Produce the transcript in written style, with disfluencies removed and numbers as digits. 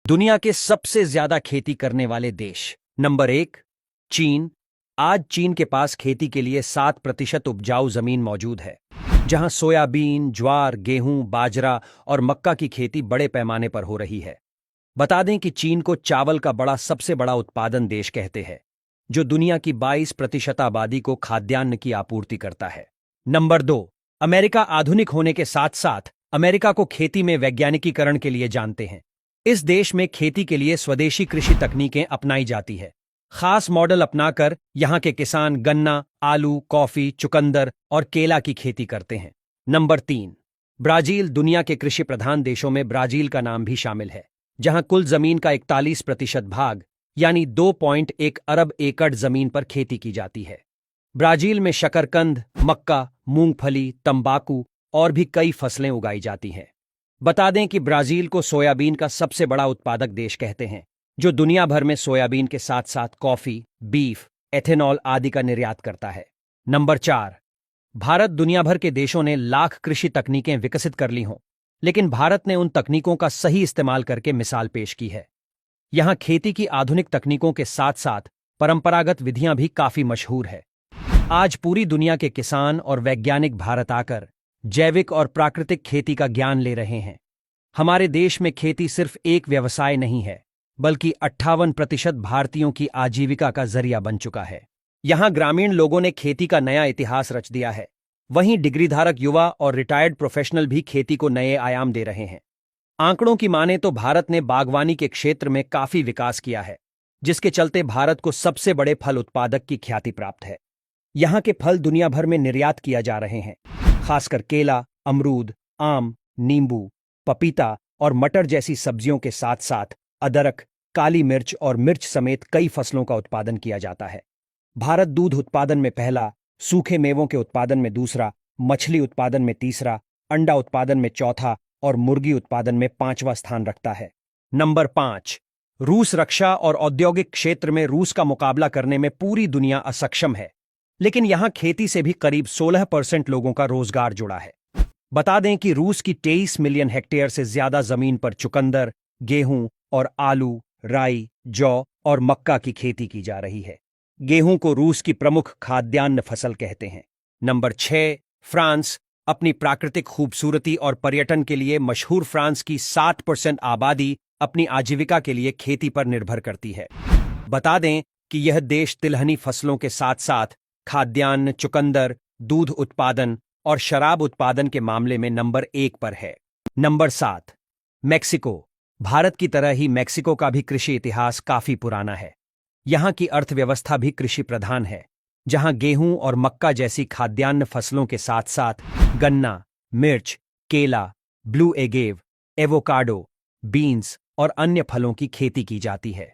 दुनिया के सबसे ज्यादा खेती करने वाले देश। नंबर 1, चीन। आज चीन के पास खेती के लिए 7% उपजाऊ जमीन मौजूद है, जहां सोयाबीन, ज्वार, गेहूं, बाजरा और मक्का की खेती बड़े पैमाने पर हो रही है। बता दें कि चीन को चावल का सबसे बड़ा उत्पादन देश कहते हैं, जो दुनिया की 22% आबादी को खाद्यान्न की आपूर्ति करता है। Number 2, America. आधुनिक होने के साथ साथ अमेरिका को खेती में वैज्ञानिकीकरण के लिए जानते हैं। इस देश में खेती के लिए स्वदेशी कृषि तकनीकें अपनाई जाती है। खास मॉडल अपनाकर यहां के किसान गन्ना, आलू, कॉफी, चुकंदर और केला की खेती करते हैं। Number 3, Brazil. दुनिया के कृषि प्रधान देशों में ब्राजील का नाम भी शामिल है, जहां कुल जमीन का 41% भाग यानी 2.1 अरब एकड़ जमीन पर खेती की जाती है। ब्राजील में शकरकंद, मक्का, मूंगफली, तंबाकू और भी कई फसलें उगाई जाती हैं। बता दें कि ब्राजील को सोयाबीन का सबसे बड़ा उत्पादक देश कहते हैं, जो दुनिया भर में सोयाबीन के साथ साथ कॉफी, बीफ, एथेनॉल आदि का निर्यात करता है। नंबर 4, भारत। दुनिया भर के देशों ने लाख कृषि तकनीकें विकसित कर ली हों, लेकिन भारत ने उन तकनीकों का सही इस्तेमाल करके मिसाल पेश की है। यहां खेती की आधुनिक तकनीकों के साथ साथ परंपरागत विधियां भी काफी मशहूर है। आज पूरी दुनिया के किसान और वैज्ञानिक भारत आकर जैविक और प्राकृतिक खेती का ज्ञान ले रहे हैं। हमारे देश में खेती सिर्फ एक व्यवसाय नहीं है, बल्कि 58% भारतीयों की आजीविका का जरिया बन चुका है। यहां ग्रामीण लोगों ने खेती का नया इतिहास रच दिया है। वहीं डिग्रीधारक युवा और रिटायर्ड प्रोफेशनल भी खेती को नए आयाम दे रहे हैं। आंकड़ों की माने तो भारत ने बागवानी के क्षेत्र में काफी विकास किया है, जिसके चलते भारत को सबसे बड़े फल उत्पादक की ख्याति प्राप्त है। यहां के फल दुनिया भर में निर्यात किया जा रहे हैं, खासकर केला, अमरूद, आम, नींबू, पपीता और मटर जैसी सब्जियों के साथ साथ अदरक, काली मिर्च और मिर्च समेत कई फसलों का उत्पादन किया जाता है। भारत दूध उत्पादन में पहला, सूखे मेवों के उत्पादन में दूसरा, मछली उत्पादन में तीसरा, अंडा उत्पादन में चौथा और मुर्गी उत्पादन में 5वां स्थान रखता है। नंबर 5, रूस। रक्षा और औद्योगिक क्षेत्र में रूस का मुकाबला करने में पूरी दुनिया असक्षम है, लेकिन यहां खेती से भी करीब 16% लोगों का रोजगार जुड़ा है। बता दें कि रूस की 23 मिलियन हेक्टेयर से ज्यादा जमीन पर चुकंदर, गेहूं और आलू, राई, जौ और मक्का की खेती की जा रही है। गेहूं को रूस की प्रमुख खाद्यान्न फसल कहते हैं। Number 6, France. अपनी प्राकृतिक खूबसूरती और पर्यटन के लिए मशहूर फ्रांस की 60% आबादी अपनी आजीविका के लिए खेती पर निर्भर करती है। बता दें कि यह देश तिलहनी फसलों के साथ साथ खाद्यान्न, चुकंदर, दूध उत्पादन और शराब उत्पादन के मामले में नंबर 1 पर है। Number 7, Mexico. भारत की तरह ही मेक्सिको का भी कृषि इतिहास काफी पुराना है। यहां की अर्थव्यवस्था भी कृषि प्रधान है, जहां गेहूं और मक्का जैसी खाद्यान्न फसलों के साथ साथ गन्ना, मिर्च, केला, ब्लू एगेव, एवोकाडो, बीन्स और अन्य फलों की खेती की जाती है।